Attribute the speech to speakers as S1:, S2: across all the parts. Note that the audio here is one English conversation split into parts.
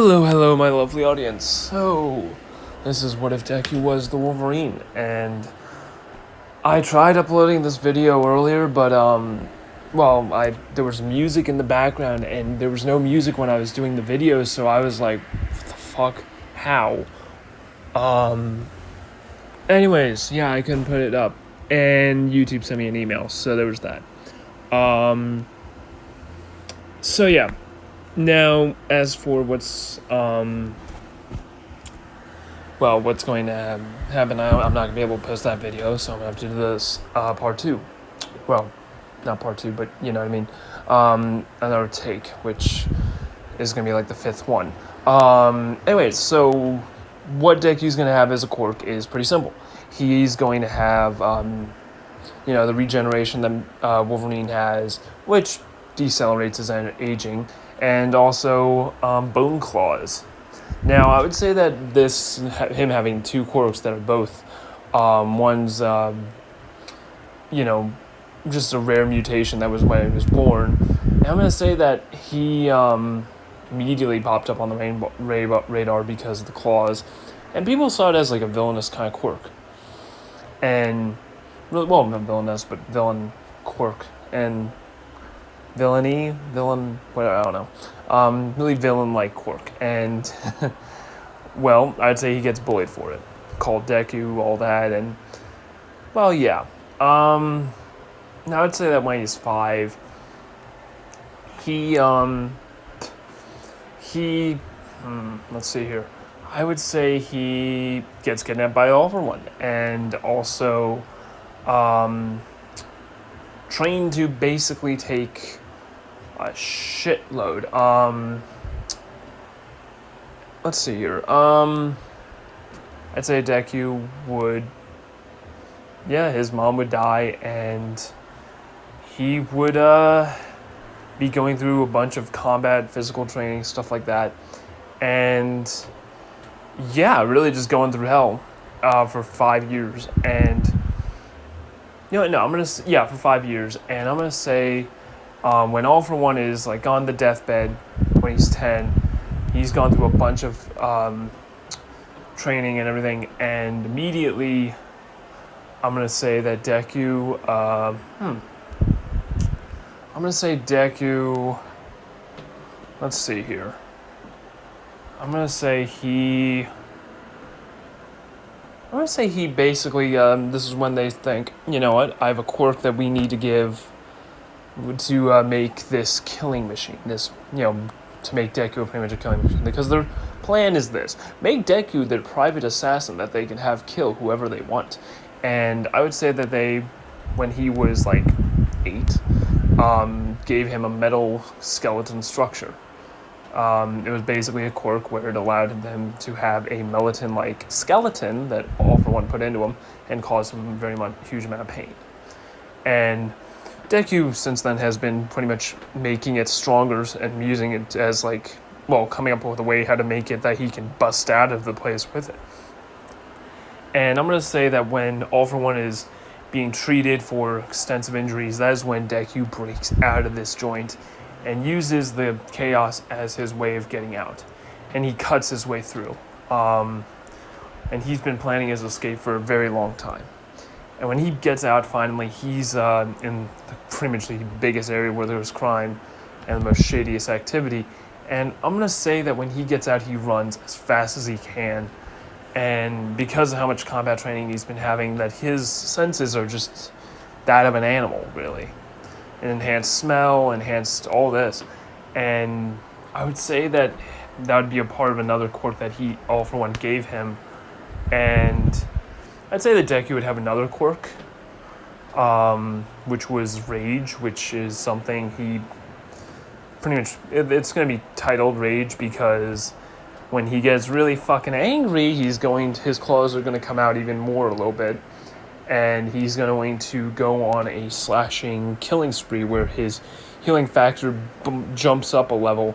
S1: Hello, my lovely audience. So, this is What If Deku Was the Wolverine, and I tried uploading this video earlier, but, there was music in the background, and there was no music when I was doing the video, so I was like, what the fuck? How? Anyways, yeah, I couldn't put it up, and YouTube sent me an email, so there was that. So yeah. Now, as for what's going to happen, I'm not going to be able to post that video, so I'm going to have to do this part 2. Well, not part 2, but you know what I mean. Another take, which is going to be like the 5th one. Anyways, so what Deku's going to have as a quirk is pretty simple. He's going to have, the regeneration that Wolverine has, which decelerates his aging, and also bone claws. Now, I would say that him having two quirks that are both, one's, just a rare mutation that was when he was born. And I'm going to say that he immediately popped up on the radar because of the claws. And people saw it as like a villainous kind of quirk. And, well, not villainous, but villain quirk. And villain, I don't know. Really villain-like quirk. And, well, I'd say he gets bullied for it. Called Deku, all that, and, well, yeah. Now I'd say that when he's 5, let's see here. I would say he gets kidnapped by All For One, and also, trained to basically take a shitload. Let's see here. I'd say Deku would, his mom would die, and he would be going through a bunch of combat, physical training, stuff like that, and really just going through hell for 5 years, and for 5 years, and I'm gonna say when All For One is like on the deathbed when he's 10, he's gone through a bunch of training and everything, and immediately I'm gonna say that Deku. I'm gonna say Deku. Let's see here. I'm gonna say he basically. This is when they think, you know what? I have a quirk that we need to give to make this killing machine. To make Deku pretty much a killing machine, because their plan is this: make Deku their private assassin that they can have kill whoever they want. And I would say that they, when he was like 8, gave him a metal skeleton structure. It was basically a quirk where it allowed them to have a melatonin-like skeleton that All For One put into him and caused him huge amount of pain. And Deku since then has been pretty much making it stronger and using it as coming up with a way how to make it that he can bust out of the place with it. And I'm going to say that when All For One is being treated for extensive injuries, that is when Deku breaks out of this joint and uses the chaos as his way of getting out. And he cuts his way through. And he's been planning his escape for a very long time. And when he gets out, finally, he's in pretty much the biggest area where there's crime and the most shadiest activity. And I'm going to say that when he gets out, he runs as fast as he can. And because of how much combat training he's been having, that his senses are just that of an animal, really. An enhanced smell, enhanced all this. And I would say that would be a part of another quirk that he, All For One, gave him. And I'd say that Deku would have another quirk, which was Rage, which is something he pretty much, it's going to be titled Rage because when he gets really fucking angry, his claws are going to come out even more a little bit, and he's going to go on a slashing killing spree where his healing factor jumps up a level,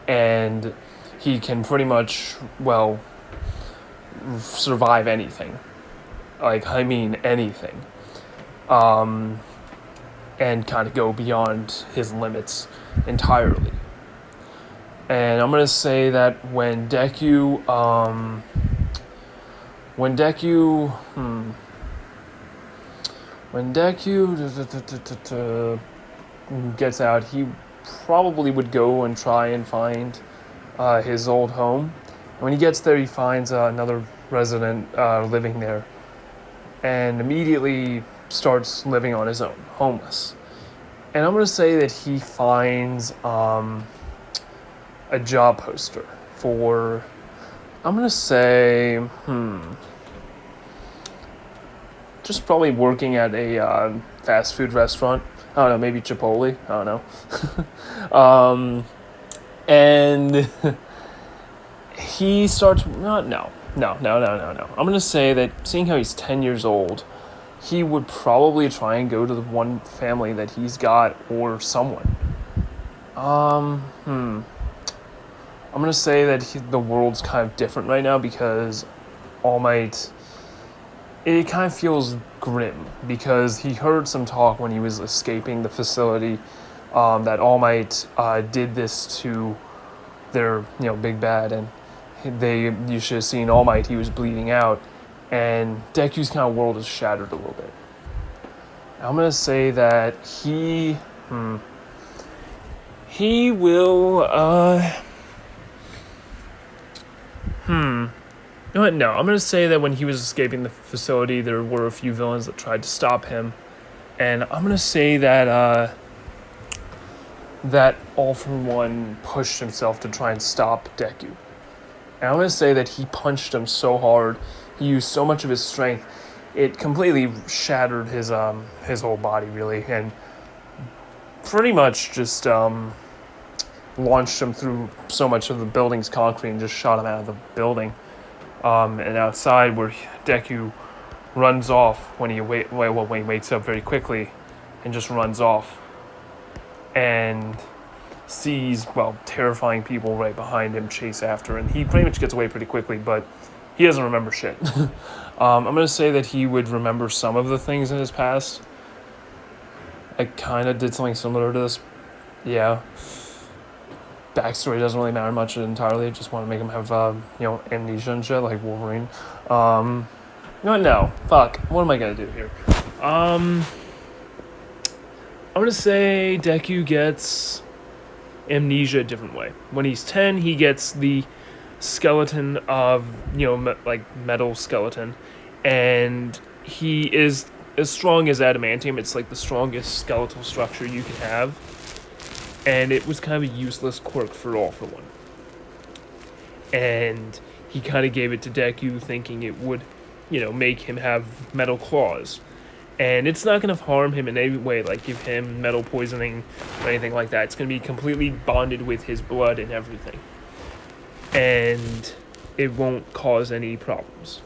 S1: and he can pretty much, survive anything. Anything. And kind of go beyond his limits entirely. And I'm gonna say that when Deku, when Deku, when Deku gets out, he probably would go and try and find his old home. And when he gets there, he finds another resident living there, and immediately starts living on his own, homeless. And I'm gonna say that he finds a job poster for, I'm gonna say, just probably working at a fast food restaurant. I don't know, maybe Chipotle. I don't know. And he starts. No. I'm gonna say that seeing how he's 10 years old, he would probably try and go to the one family that he's got or someone. I'm gonna say that the world's kind of different right now because All Might. It kind of feels grim because he heard some talk when he was escaping the facility that All Might did this to their big bad, and you should have seen All Might. He was bleeding out, and Deku's kind of world is shattered a little bit. I'm gonna say that he will You know what? No, I'm going to say that when he was escaping the facility, there were a few villains that tried to stop him. And I'm going to say that that All For One pushed himself to try and stop Deku. And I'm going to say that he punched him so hard, he used so much of his strength, it completely shattered his whole body, really, and pretty much just launched him through so much of the building's concrete and just shot him out of the building. And outside, where Deku runs off when he wakes up very quickly, and just runs off, and sees terrifying people right behind him chase after, and he pretty much gets away pretty quickly, but he doesn't remember shit. I'm gonna say that he would remember some of the things in his past. I kind of did something similar to this. Yeah. Backstory doesn't really matter much entirely. I just want to make him have, amnesia and shit, like Wolverine. No. Fuck. What am I going to do here? I'm going to say Deku gets amnesia a different way. When he's 10, he gets the skeleton of, metal skeleton. And he is as strong as Adamantium. It's like the strongest skeletal structure you can have. And it was kind of a useless quirk for All For One. And he kind of gave it to Deku thinking it would, make him have metal claws. And it's not going to harm him in any way, like give him metal poisoning or anything like that. It's going to be completely bonded with his blood and everything. And it won't cause any problems.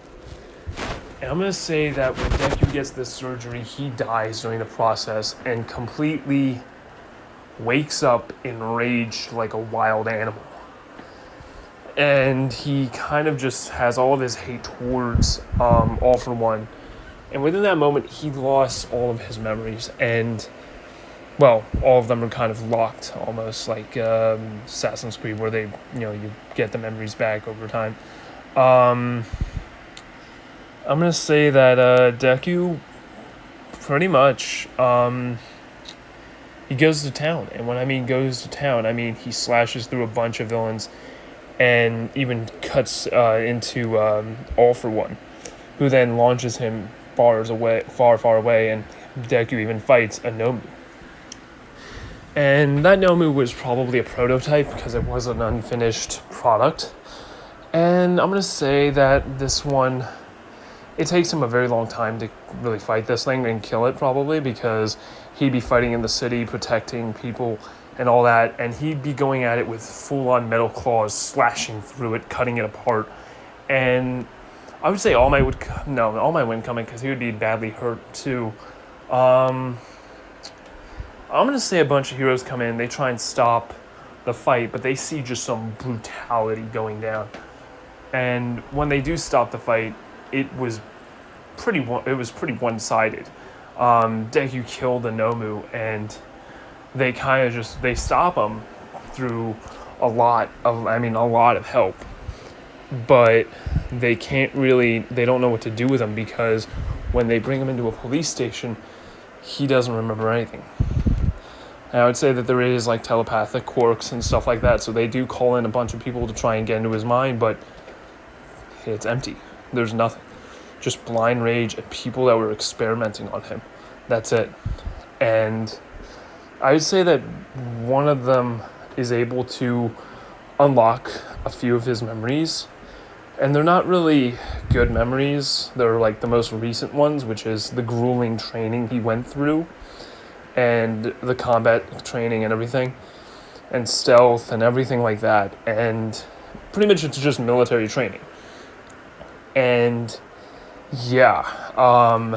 S1: And I'm going to say that when Deku gets this surgery, he dies during the process and completely wakes up enraged like a wild animal. And he kind of just has all of his hate towards All For One. And within that moment, he lost all of his memories. And, all of them are kind of locked, almost like Assassin's Creed, where they, you get the memories back over time. I'm going to say that Deku pretty much... he goes to town, and when I mean goes to town, I mean he slashes through a bunch of villains and even cuts into All For One, who then launches him far away, and Deku even fights a Nomu. And that Nomu was probably a prototype because it was an unfinished product. And I'm going to say that this one, it takes him a very long time to really fight this thing and kill it probably because he'd be fighting in the city, protecting people and all that, and he'd be going at it with full-on metal claws, slashing through it, cutting it apart. And I would say All Might wouldn't come in because he would be badly hurt too. I'm going to say a bunch of heroes come in, they try and stop the fight, but they see just some brutality going down. And when they do stop the fight, it was pretty one-sided. Deku killed the Nomu, and they kind of they stop him through a lot of help, but they don't know what to do with him, because when they bring him into a police station, he doesn't remember anything. And I would say that there is like telepathic quirks and stuff like that, so they do call in a bunch of people to try and get into his mind, but it's empty. There's nothing. Just blind rage at people that were experimenting on him. That's it. And I would say that one of them is able to unlock a few of his memories, and they're not really good memories. They're like the most recent ones, which is the grueling training he went through, and the combat training and everything, and stealth and everything like that. And pretty much it's just military training. And yeah, I'm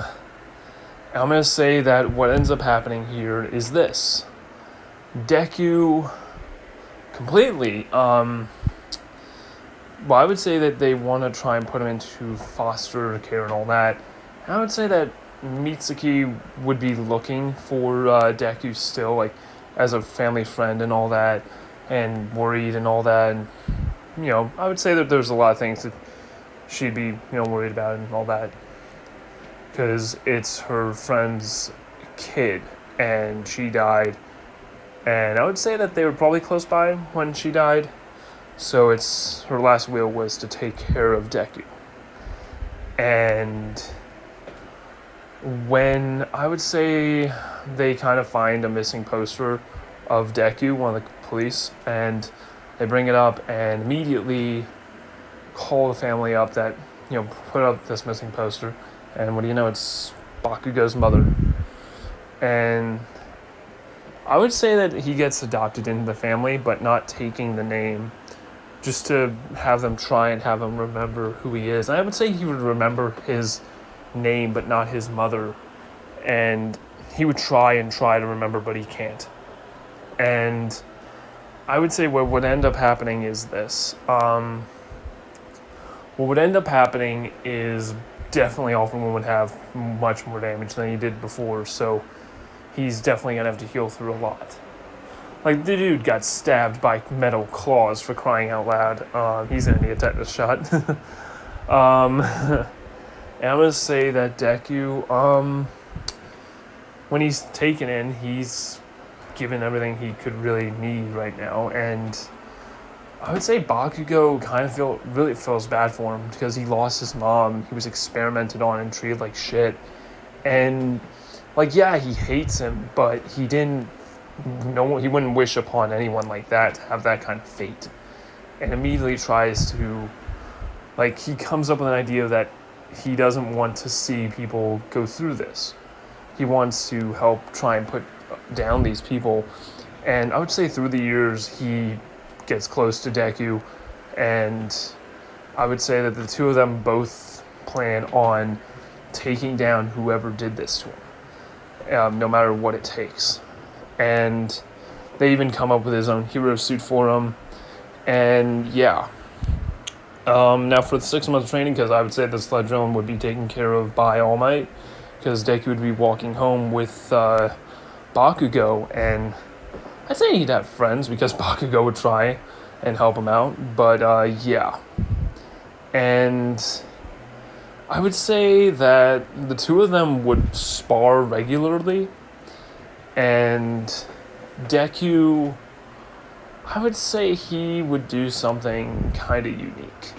S1: going to say that what ends up happening here is this. Deku completely, I would say that they want to try and put him into foster care and all that. And I would say that Mitsuki would be looking for Deku still, like, as a family friend and all that, and worried and all that. And, I would say that there's a lot of things that she'd be, worried about and all that, because it's her friend's kid, and she died. And I would say that they were probably close by when she died. So it's her last will was to take care of Deku. And when I would say they kind of find a missing poster of Deku, one of the police, and they bring it up and immediately call the family up that, put up this missing poster. And what do you know, it's Bakugo's mother. And I would say that he gets adopted into the family, but not taking the name, just to have them try and have him remember who he is. And I would say he would remember his name, but not his mother. And he would try to remember, but he can't. And I would say what would end up happening is this. What would end up happening is definitely Wolverine would have much more damage than he did before, so he's definitely going to have to heal through a lot. Like, the dude got stabbed by metal claws, for crying out loud. He's going to need a tetanus shot. And I'm going to say that Deku, when he's taken in, he's given everything he could really need right now. And I would say Bakugo kind of really feels bad for him, because he lost his mom. He was experimented on and treated like shit. And, like, yeah, he hates him, but he wouldn't wish upon anyone like that to have that kind of fate. And immediately tries to, like, he comes up with an idea that he doesn't want to see people go through this. He wants to help try and put down these people. And I would say through the years, he gets close to Deku, and I would say that the two of them both plan on taking down whoever did this to him, no matter what it takes. And they even come up with his own hero suit for him. And yeah. Now for the 6 months training, because I would say the Sled Drone would be taken care of by All Might, because Deku would be walking home with Bakugo, and I'd say he'd have friends, because Bakugo would try and help him out. But yeah. And I would say that the two of them would spar regularly. And Deku, I would say he would do something kind of unique.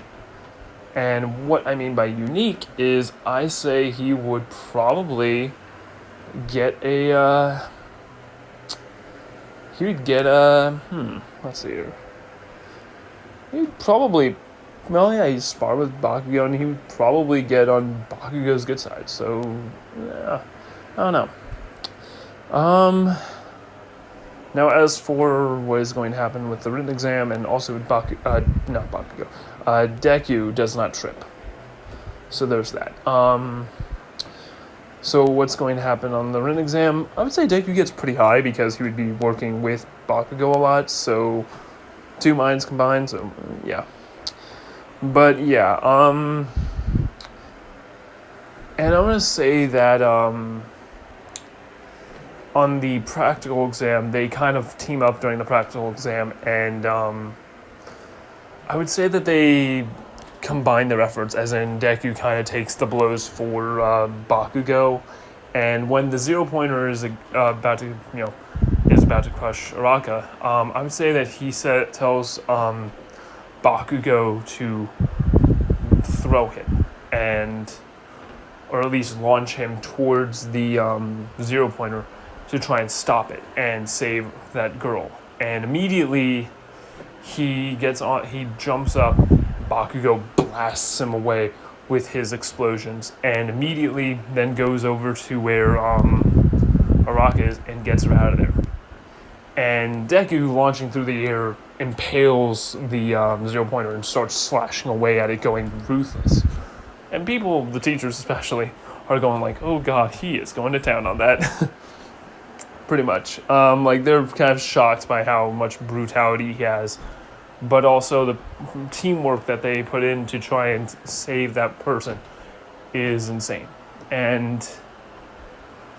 S1: And what I mean by unique is, I say he would probably get let's see here. He'd probably, he'd spar with Bakugo, and he would probably get on Bakugo's good side. So, yeah, I don't know. Now as for what is going to happen with the written exam, and also with Deku does not trip. So there's that. So what's going to happen on the written exam? I would say Deku gets pretty high, because he would be working with Bakugo a lot, so 2 minds combined, so yeah. But yeah, and I'm going to say that, on the practical exam, they kind of team up during the practical exam, and I would say that they combine their efforts, as in Deku kind of takes the blows for Bakugo, and when the 0-pointer is about to, crush Araka, I would say that he tells Bakugo to throw him, or at least launch him towards the 0-pointer to try and stop it and save that girl. And immediately he jumps up, Bakugo blasts him away with his explosions, and immediately then goes over to where Araka is and gets her out of there. And Deku, launching through the air, impales the 0-pointer and starts slashing away at it, going ruthless. And people, the teachers especially, are going like, oh god, he is going to town on that. Pretty much. They're kind of shocked by how much brutality he has, but also the teamwork that they put in to try and save that person is insane. And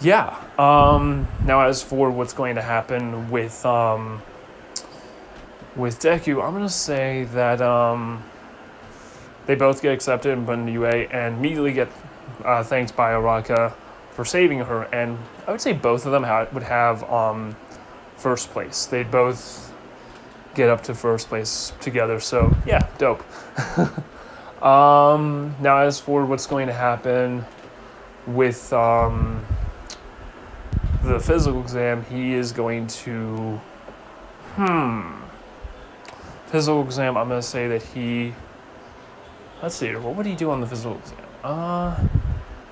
S1: yeah, now as for what's going to happen with Deku, I'm going to say that they both get accepted and put in the UA and immediately get thanks by Araka for saving her, and I would say both of them would have first place. They'd both get up to first place together, so yeah, dope. Now as for what's going to happen with the physical exam, he is going to physical exam, I'm going to say that let's see, what would he do on the physical exam?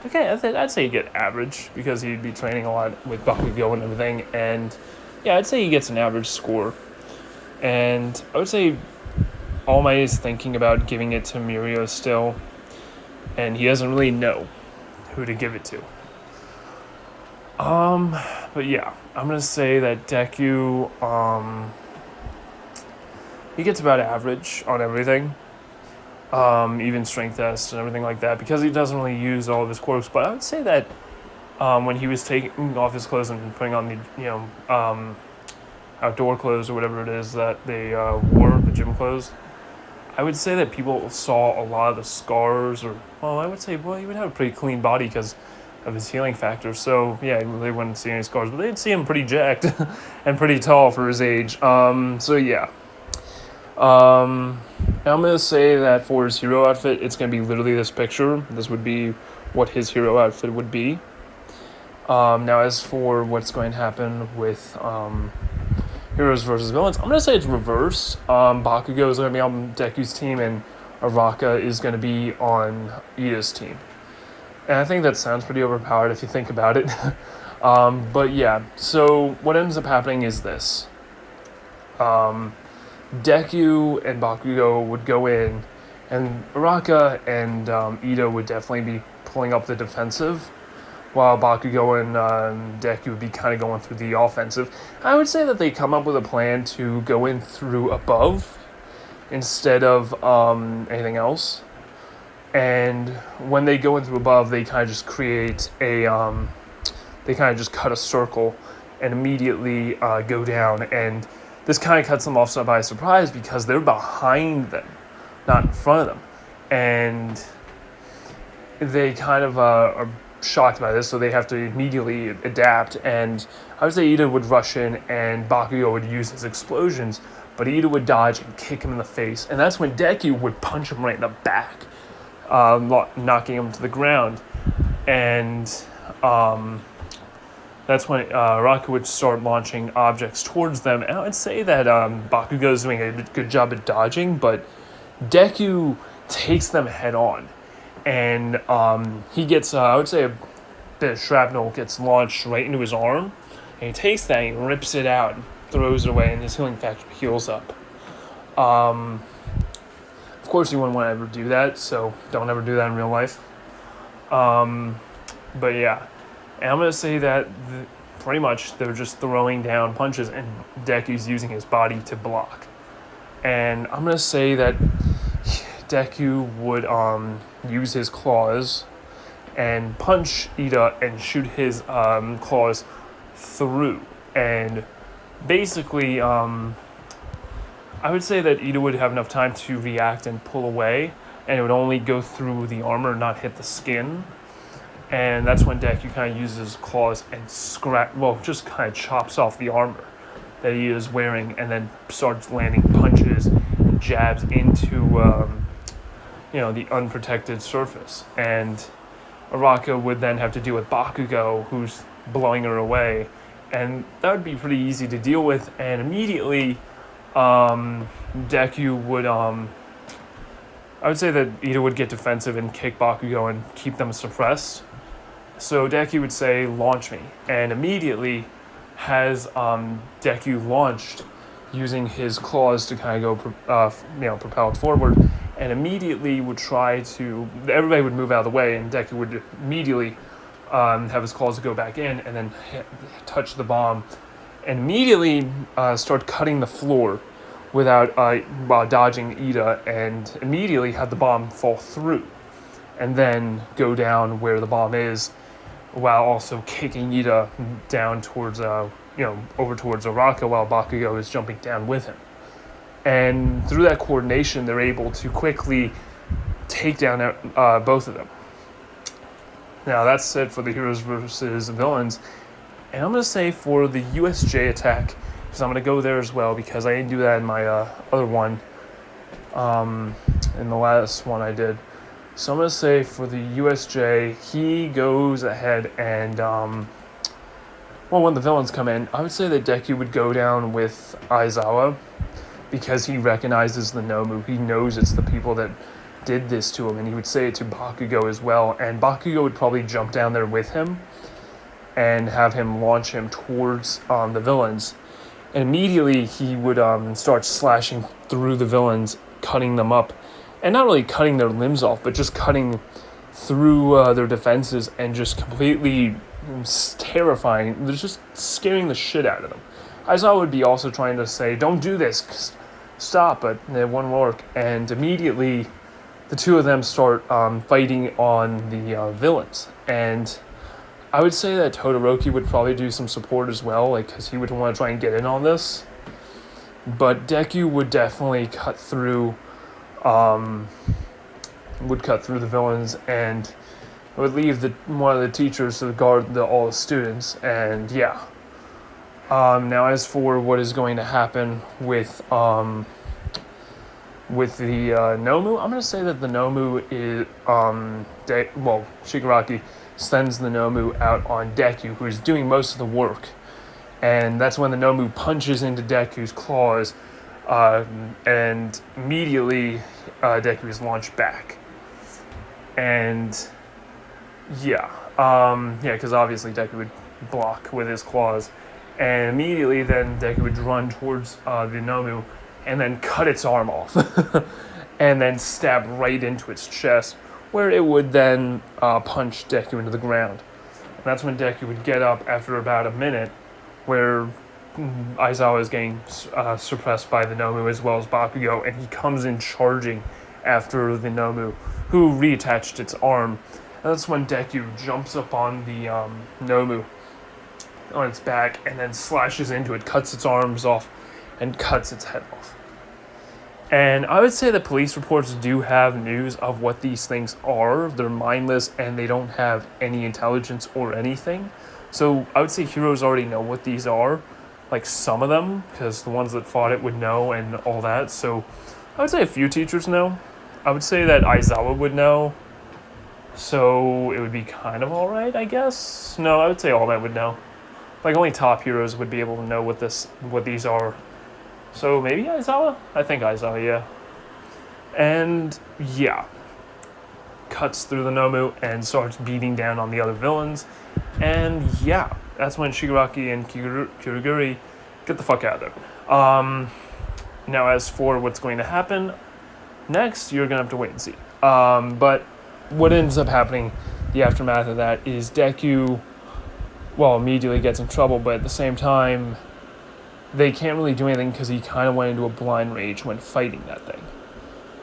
S1: Okay, I'd say he'd get average, because he'd be training a lot with Bakugo and everything, and yeah, I'd say he gets an average score. And I would say All Might is thinking about giving it to Mirio still, and he doesn't really know who to give it to. But yeah, I'm gonna say that Deku, he gets about average on everything. Even strength tests and everything like that, because he doesn't really use all of his quirks. But I would say that when he was taking off his clothes and putting on the outdoor clothes or whatever it is that they wore, the gym clothes, I would say that people saw a lot of the scars, I would say, he would have a pretty clean body because of his healing factor. So yeah, they wouldn't see any scars, but they'd see him pretty jacked and pretty tall for his age. So yeah. I'm going to say that for his hero outfit, it's going to be literally this picture. This would be what his hero outfit would be. Now, as for what's going to happen with heroes versus villains, I'm going to say it's reverse. Bakugo is going to be on Deku's team, and Araka is going to be on Ida's team. And I think that sounds pretty overpowered if you think about it. But yeah, so what ends up happening is this. Deku and Bakugo would go in, and Araka and Ida would definitely be pulling up the defensive, while Bakugo and Deku would be kind of going through the offensive. I would say that they come up with a plan to go in through above instead of anything else. And when they go in through above, they kind of just create they kind of just cut a circle and immediately go down, and this kind of cuts them off by surprise because they're behind them, not in front of them. And they kind of are shocked by this, so they have to immediately adapt. And I would say Ida would rush in, and Bakugo would use his explosions, but Ida would dodge and kick him in the face. And that's when Deku would punch him right in the back, knocking him to the ground. And that's when Araka would start launching objects towards them. And I would say that Bakugo is doing a good job at dodging, but Deku takes them head on. And he gets, I would say, a bit of shrapnel gets launched right into his arm. And he takes that and rips it out and throws it away, and his healing factor heals up. Of course, you wouldn't want to ever do that, so don't ever do that in real life. But yeah. And I'm going to say that pretty much they're just throwing down punches, and Deku's using his body to block. And I'm going to say that Deku would use his claws and punch Ida and shoot his claws through. And basically, I would say that Ida would have enough time to react and pull away, and it would only go through the armor, not hit the skin. And that's when Deku kind of uses his claws and just kind of chops off the armor that he is wearing, and then starts landing punches and jabs into, the unprotected surface. And Araka would then have to deal with Bakugo, who's blowing her away, and that would be pretty easy to deal with. And immediately, Deku would, I would say that Ida would get defensive and kick Bakugo and keep them suppressed. So Deku would say, "Launch me," and immediately has Deku launched using his claws to kind of go, propelled forward, and immediately would try to. Everybody would move out of the way, and Deku would immediately have his claws go back in, and then touch the bomb, and immediately start cutting the floor while dodging Ida, and immediately have the bomb fall through, and then go down where the bomb is, while also kicking Ida down towards, over towards Araka, while Bakugo is jumping down with him. And through that coordination, they're able to quickly take down both of them. Now, that's it for the heroes versus villains. And I'm going to say for the USJ attack, because I'm going to go there as well, because I didn't do that in my other one, in the last one I did. So I'm going to say for the USJ, he goes ahead and, when the villains come in, I would say that Deku would go down with Aizawa, because he recognizes the Nomu. He knows it's the people that did this to him, and he would say it to Bakugo as well. And Bakugo would probably jump down there with him and have him launch him towards the villains. And immediately he would start slashing through the villains, cutting them up. And not really cutting their limbs off, but just cutting through their defenses and just completely terrifying. They're just scaring the shit out of them. Aizawa would be also trying to say, "Don't do this, stop," but it won't work. And immediately, the two of them start fighting on the villains. And I would say that Todoroki would probably do some support as well, because he would want to try and get in on this. But Deku would definitely cut through the villains, and would leave one of the teachers to guard all the students. And yeah. Now, as for what is going to happen with the Nomu, I'm going to say that the Nomu is Shigaraki sends the Nomu out on Deku, who is doing most of the work, and that's when the Nomu punches into Deku's claws. And immediately Deku is launched back. And because obviously Deku would block with his claws. And immediately then Deku would run towards the Nomu and then cut its arm off. And then stab right into its chest, where it would then punch Deku into the ground. And that's when Deku would get up after about a minute, where Aizawa is getting suppressed by the Nomu as well as Bakugo, and he comes in charging after the Nomu, who reattached its arm. And that's when Deku jumps up on the Nomu on its back and then slashes into it, cuts its arms off, and cuts its head off. And I would say that police reports do have news of what these things are. They're mindless and they don't have any intelligence or anything. So I would say heroes already know what these are. Like some of them, because the ones that fought it would know and all that. So I would say a few teachers know. I would say that Aizawa would know. So it would be kind of alright, I guess. No, I would say All Might would know. Like only top heroes would be able to know what these are. So maybe Aizawa? I think Aizawa, yeah. And yeah. Cuts through the Nomu and starts beating down on the other villains. And yeah, that's when Shigaraki and Kiriguri get the fuck out of there. Now as for what's going to happen next, you're going to have to wait and see. But what ends up happening, the aftermath of that, is Deku, immediately gets in trouble, but at the same time, they can't really do anything because he kind of went into a blind rage when fighting that thing.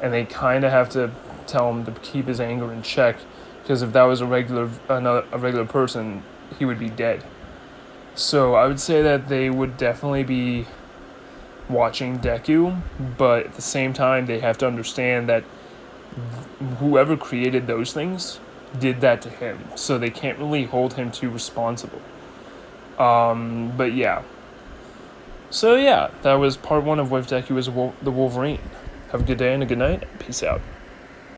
S1: And they kind of have to tell him to keep his anger in check, because if that was a regular person, he would be dead. So I would say that they would definitely be watching Deku, but at the same time, they have to understand that whoever created those things did that to him, so they can't really hold him too responsible. But yeah. So yeah, that was part one of What If Deku is the Wolverine. Have a good day and a good night. Peace out.